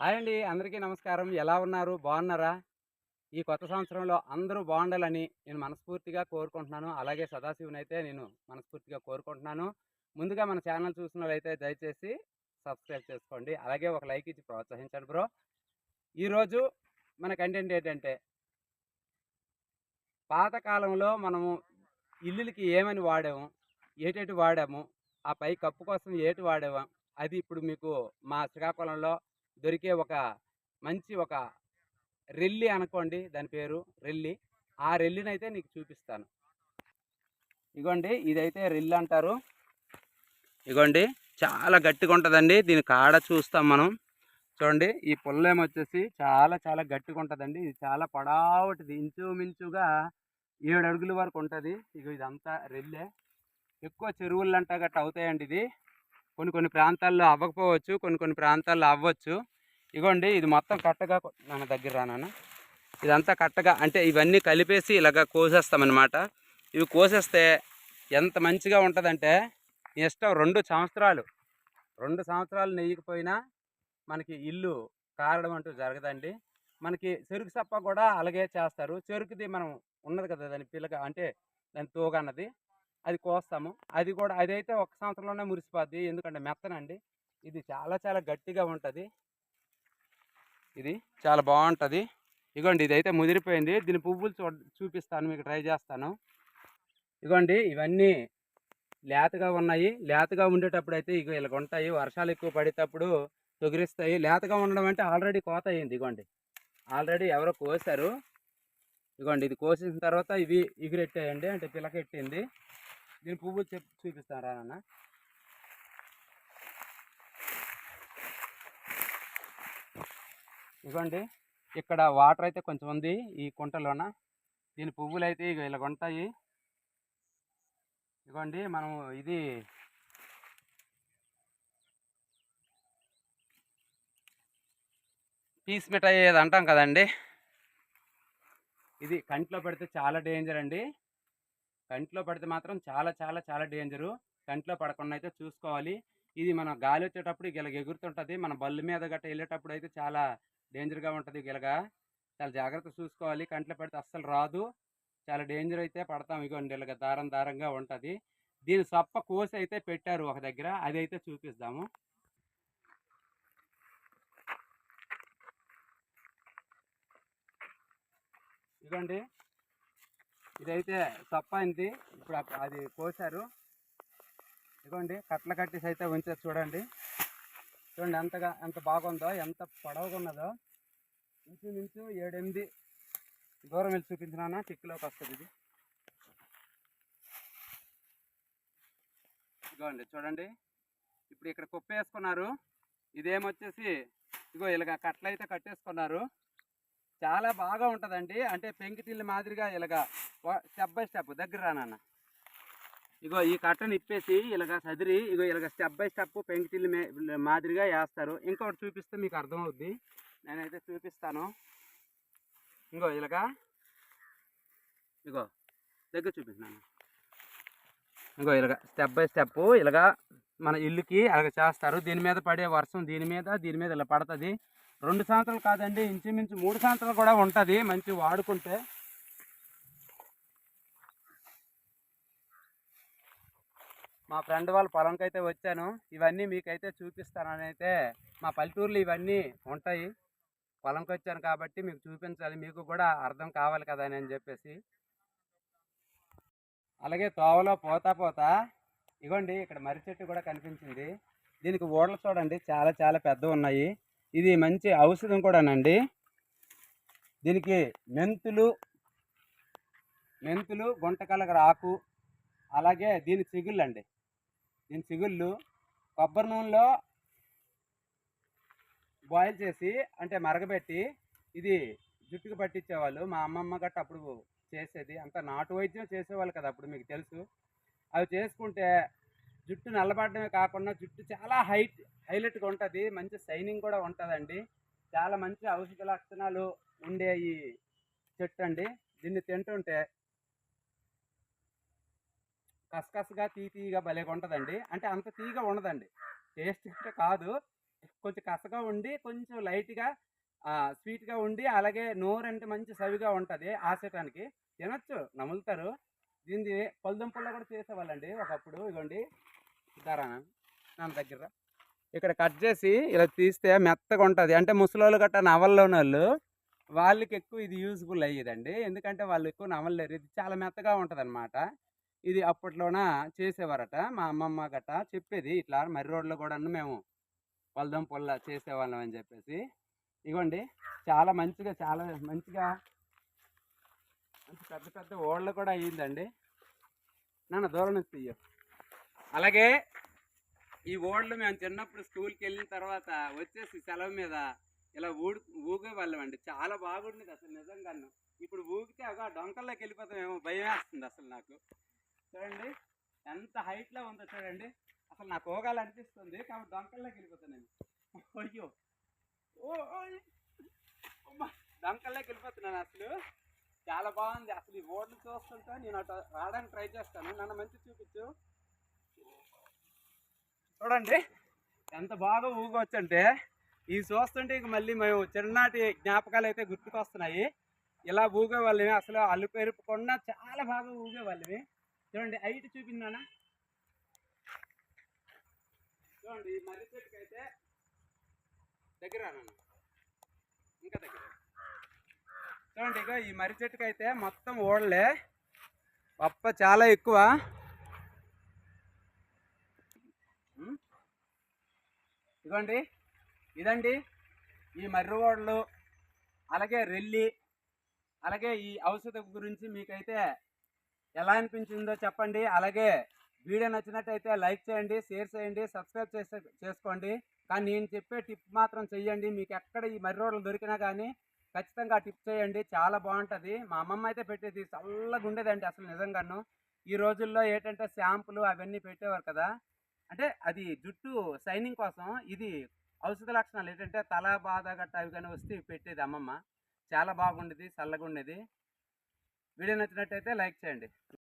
Hi అండి. అందరికీ నమస్కారం. ఎలా ఉన్నారు? బాగున్నారా? ఈ కొత్త సంవత్సరంలో అందరూ బాగుండాలని నేను మనస్ఫూర్తిగా కోరుకుంటున్నాను. అలాగే సదాశివునైతే నేను మనస్ఫూర్తిగా కోరుకుంటున్నాను. ముందుగా మన ఛానల్ చూసినోళ్ళైతే దయచేసి సబ్స్క్రైబ్ చేసుకోండి. అలాగే ఒక లైక్ ఇచ్చి ప్రోత్సహించండి బ్రో. ఈరోజు మన కంటెంట్ ఏంటంటే, పాత కాలంలో మనము ఇల్లులకి ఏమని వాడాము? ఏటేటి వాడాము? ఆ పై కప్పు కోసం ఏటి వాడాము? అది ఇప్పుడు మీకు మా శ్రీకాకుళంలో దొరికే ఒక మంచి ఒక రెల్లి అనుకోండి, దాని పేరు రెల్లి. ఆ రెల్లినైతే నీకు చూపిస్తాను. ఇగోండి, ఇదైతే రెల్లి అంటారు. ఇగోండి, చాలా గట్టిగా ఉంటుందండి. దీని కాడ చూస్తాం మనం. చూడండి, ఈ పుల్లేమొచ్చేసి చాలా చాలా గట్టిగా ఉంటుందండి. ఇది చాలా పొడవుటిది, ఇంచుమించుగా 7 అడుగుల వరకు ఉంటుంది. ఇగో ఇదంతా రెల్లే. ఎక్కువ చెరువులంటా గట్ట అవుతాయండి. ఇది కొన్ని కొన్ని ప్రాంతాల్లో అవ్వకపోవచ్చు, కొన్ని కొన్ని ప్రాంతాల్లో అవ్వచ్చు. ఇగోండి, ఇది మొత్తం కట్టగా నాన్న దగ్గర రానా, ఇదంతా కట్టగా అంటే ఇవన్నీ కలిపేసి ఇలాగ కోసేస్తామన్నమాట. ఇవి కోసేస్తే ఎంత మంచిగా ఉంటుందంటే, ఇష్టం 2 సంవత్సరాలు నెయ్యకపోయినా మనకి ఇల్లు కారడం అంటూ జరగదండి. మనకి చెరుకు సప్ప కూడా అలాగే చేస్తారు. చెరుకుది మనం ఉన్నది కదా, దాని పిల్లక అంటే దాని తోగ అన్నది, అది కోస్తాము. అది కూడా అదైతే 1 సంవత్సరంలోనే మురిసిపోద్ది. ఎందుకంటే మెత్తనండి. ఇది చాలా చాలా గట్టిగా ఉంటుంది. ఇది చాలా బాగుంటుంది. ఇగోండి, ఇదైతే ముదిరిపోయింది. దీని పువ్వులు చూపిస్తాను మీకు, ట్రై చేస్తాను. ఇగోండి, ఇవన్నీ లేతగా ఉన్నాయి. లేతగా ఉండేటప్పుడు అయితే ఇగో ఇలాగ ఉంటాయి. వర్షాలు ఎక్కువ పడేటప్పుడు తొగిరిస్తాయి. లేతగా ఉండడం అంటే ఆల్రెడీ కోత అయింది. ఇగోండి, ఆల్రెడీ ఎవరో కోసారు. ఇగోండి, ఇది కోసిన తర్వాత ఇవి ఎగిరెట్టాయండి, అంటే పిలకెట్టింది. దీని పువ్వులు చూపిస్తాను రా నాన్న. ఇగోండి, ఇక్కడ వాటర్ అయితే కొంచెం ఉంది ఈ కుంటలోన. దీని పువ్వులు అయితే ఇగో ఇలాగ ఉంటాయి. ఇగోండి, మనం ఇది పీస్ మిఠాయి ఏది అంటాం కదండి, ఇది కంట్లో పడితే చాలా డేంజర్ అండి. కంట్లో పడితే మాత్రం చాలా చాలా చాలా డేంజరు. కంట్లో పడకుండా అయితే చూసుకోవాలి. ఇది మన గాలి వచ్చేటప్పుడు ఇలాగ ఎగురుతుంటుంది. మన బళ్ళు మీద గట్ట వెళ్ళేటప్పుడు అయితే చాలా డేంజర్గా ఉంటుంది. ఇలాగా చాలా జాగ్రత్త చూసుకోవాలి. కంట్లో పడితే అస్సలు రాదు. చాలా డేంజర్ అయితే పడతాం. ఇగోండి, ఇలాగ దారం దారంగా ఉంటుంది. దీని సప్ప కోసి అయితే పెట్టారు ఒక దగ్గర, అది అయితే చూపిస్తాము. ఇదిగోండి, ఇదైతే సప్ప అయింది. ఇప్పుడు అది కోసారు. ఇదిగోండి, కట్టలు కట్టేసి అయితే ఉంచారు. చూడండి చూడండి ఎంత బాగుందో, ఎంత పొడవుగా ఉన్నదో. ఇంచుమించు 7-8 దూరం వెళ్ళి చూపించినా టిక్లోకి వస్తుంది ఇది. ఇదిగోండి చూడండి, ఇప్పుడు ఇక్కడ కుప్ప వేసుకున్నారు. ఇదేమొచ్చేసి ఇగో ఇలాగ కట్టలు అయితే కట్టేసుకున్నారు. చాలా బాగా ఉంటుందండి. అంటే పెంకిటిల్లి మాదిరిగా ఇలాగ స్టెప్ బై స్టెప్ దగ్గర రానన్న. ఇగో ఈ కట్టను ఇప్పేసి ఇలాగ సదిరి ఇగో ఇలాగ స్టెప్ బై స్టెప్ పెంకిటిల్లి మాదిరిగా వేస్తారు. ఇంకొకటి చూపిస్తే మీకు అర్థమవుద్ది. నేనైతే చూపిస్తాను. ఇంకో ఇలాగా, ఇగో దగ్గర చూపిస్తున్నాను. ఇంకో ఇలాగ స్టెప్ బై స్టెప్ ఇలాగా మన ఇల్లుకి అలాగ చేస్తారు. దీని మీద పడే వర్షం దీని మీద ఇలా పడుతుంది. 2 సంవత్సరాలు కాదండి, ఇంచుమించు 3 సంవత్సరాలు కూడా ఉంటుంది మంచి వాడుకుంటే. మా ఫ్రెండ్ వాళ్ళ పొలంకి అయితే వచ్చాను. ఇవన్నీ మీకైతే చూపిస్తానని అయితే, మా పల్లెటూరులో ఇవన్నీ ఉంటాయి. పొలంకి వచ్చాను కాబట్టి మీకు చూపించాలి, మీకు కూడా అర్థం కావాలి కదా అని చెప్పేసి. అలాగే తోవలో పోతా ఇగోండి, ఇక్కడ మర్రి చెట్టు కూడా కనిపించింది. దీనికి ఊడలు చూడండి, చాలా చాలా పెద్దవి ఉన్నాయి. ఇది మంచి ఔషధం కూడానండి. దీనికి మెంతులు గుంటకలగర ఆకు, అలాగే దీని చిగుళ్ళు అండి. దీని చిగుళ్ళు కొబ్బరి నూనెలో బాయిల్ చేసి అంటే మరగబెట్టి ఇది జుట్టుకు పట్టించేవాళ్ళు. మా అమ్మమ్మ గట్ట అప్పుడు చేసేది. అంత నాటు వైద్యం చేసేవాళ్ళు కదా అప్పుడు, మీకు తెలుసు. అవి చేసుకుంటే జుట్టు నల్లబడమే కాకుండా జుట్టు చాలా హైలైట్గా ఉంటుంది. మంచి షైనింగ్ కూడా ఉంటుందండి. చాలా మంచి ఔషధ లక్షణాలు ఉండే ఈ చెట్టు అండి. దీన్ని తింటుంటే కసకసగా తీగా భలేగా ఉంటుందండి. అంటే అంత తీగా ఉండదండి, టేస్ట్ అంటే కాదు, కొంచెం కసగా ఉండి కొంచెం లైట్‌గా స్వీట్‌గా ఉండి అలాగే నోరంటే మంచి సవిగా ఉంటది ఆసేటానికి. తినొచ్చు నములుతారు. దీనిది పళ్ళుదుంపల్లో కూడా చేసేవాళ్ళండి ఒకప్పుడు. ఇగోండి ఇద్దారా నాన్న దగ్గర రా. ఇక్కడ కట్ చేసి ఇలా తీస్తే మెత్తగా ఉంటది. అంటే ముసలోళ్ళు గట్టా నవలలేనోళ్ళు వాళ్ళకి ఎక్కువ ఇది యూజ్‌ఫుల్ అయ్యేదండి. ఎందుకంటే వాళ్ళు ఎక్కువ నమలలేరు. ఇది చాలా మెత్తగా ఉంటదనమాట. ఇది అప్పట్లోన చేసేవారట. మా అమ్మమ్మ గట్టా చెప్పేది. ఇట్లా మర్రి రోడ్లో కూడాను మేము పళ్ళదుంపల్లా చేసేవాళ్ళం అని చెప్పేసి. ఇగోండి చాలా మంచిగా మంచి పెద్ద పెద్ద ఓళ్ళు కూడా అయ్యిందండి. నాన్న దూరం నుంచి తీయు. అలాగే ఈ ఓళ్ళు మేము చిన్నప్పుడు స్కూల్‌కి వెళ్ళిన తర్వాత వచ్చేసి సెలవు మీద ఇలా ఊగేవాళ్ళమండి. చాలా బాగుండేది అసలు నిజంగాను. ఇప్పుడు ఊగితే అగో ఆ డొంకల్లోకి వెళ్ళిపోతామేమో భయమేస్తుంది అసలు నాకు. చూడండి ఎంత హైట్‌లో ఉందో చూడండి. అసలు నాకు ఊగాలనిపిస్తుంది. కాబట్టి డొంకల్లోకి వెళ్ళిపోతాను నేను. అయ్యో! ఓయ్! అమ్మ! డొంకల్లోకి వెళ్ళిపోతున్నాను అసలు. చాలా బాగుంది. అసలు ఈ ఓడ్లు చూస్తుంటే నేను అటు రావడానికి ట్రై చేస్తాను. నన్ను మంచిగా చూపించు. చూడండి ఎంత బాగా ఊగొచ్చంటే ఇవి చూస్తుంటే ఇక మళ్ళీ మేము చిన్ననాటి జ్ఞాపకాలు అయితే గుర్తుకొస్తున్నాయి. ఇలా ఊగేవాళ్ళమి అసలు అలుపెరుపకుండా చాలా బాగా ఊగేవాళ్ళమి. చూడండి హైట్ చూపిందానా చూడండి ఈ మర్రి చెట్టుకైతే దగ్గర రాను ఇంకా దగ్గర చూడండి ఇక ఈ మర్రి చెట్టుకైతే మొత్తం ఓడలే పప్ప చాలా ఎక్కువ. ఇదిగోండి ఇదండి ఈ మర్రి ఓడలు అలాగే రెల్లి అలాగే ఈ ఔషధం గురించి మీకైతే ఎలా అనిపించిందో చెప్పండి. అలాగే వీడియో నచ్చినట్టయితే లైక్ చేయండి, షేర్ చేయండి, సబ్స్క్రైబ్ చేసుకోండి. కానీ నేను చెప్పే టిప్ మాత్రం చెయ్యండి. మీకు ఎక్కడ ఈ మర్రి రోడ్లు దొరికినా కానీ ఖచ్చితంగా ఆ టిప్ చేయండి. చాలా బాగుంటుంది. మా అమ్మమ్మ అయితే పెట్టేది చల్లగా ఉండేదండి అసలు నిజంగాను. ఈ రోజుల్లో ఏంటంటే షాంపులు అవన్నీ పెట్టేవారు కదా. అంటే అది జుట్టు షైనింగ్ కోసం. ఇది ఔషధ లక్షణాలు ఏంటంటే తల బాధ గట్ట అవి కానీ వస్తే పెట్టేది అమ్మమ్మ. చాలా బాగుండేది, చల్లగా ఉండేది. వీడియో నచ్చినట్టయితే లైక్ చేయండి.